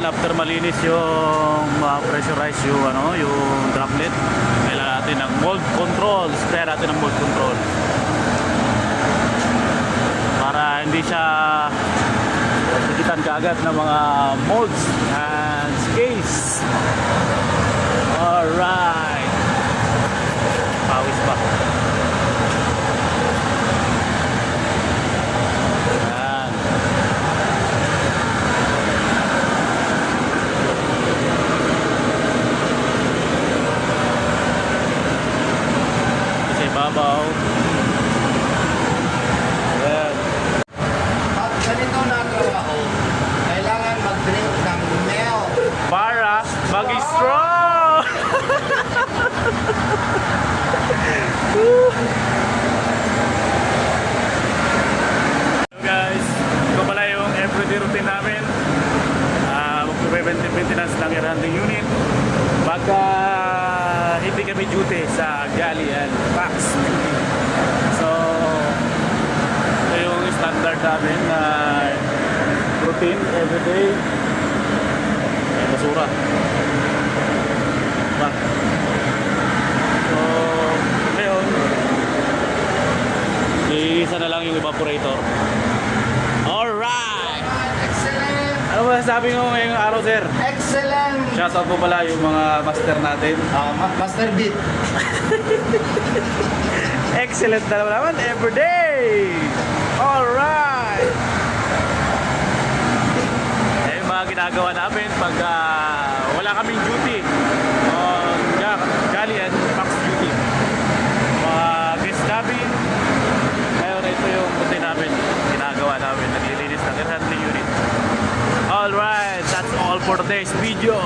After malinis yung pressurize yung yung droplet, kailangan natin ng mold control. Spray natin ng mold control para hindi siya dikitan kaagad ng mga molds and case. Alright, pawis pa. Babaw. Ayan. At ganito na trabaho, kailangan mag-drink ng milk. Para mag-straw! Guys, ito pala yung everyday routine namin. Mag-preventive maintenance ng air handling unit. Pagka hindi kami duty sa Gali and Pax. So, ito yung standard namin na routine everyday. May basura. Diba? So, ngayon, iisa na lang yung evaporator. Alright! Excellent! Ano ba sabi mo ngayong araw, sir? Excellent! Shoutout po pala yung mga master natin. Master Beat. Excellent na naman everyday! Alright! Eh, yung mga ginagawa namin pag wala kaming duty on Gali and Max duty. Mga guest cabin. Ngayon, ito yung routine namin. Ginagawa namin. Naglilinis ng air handling unit. Alright, that's all for today's video.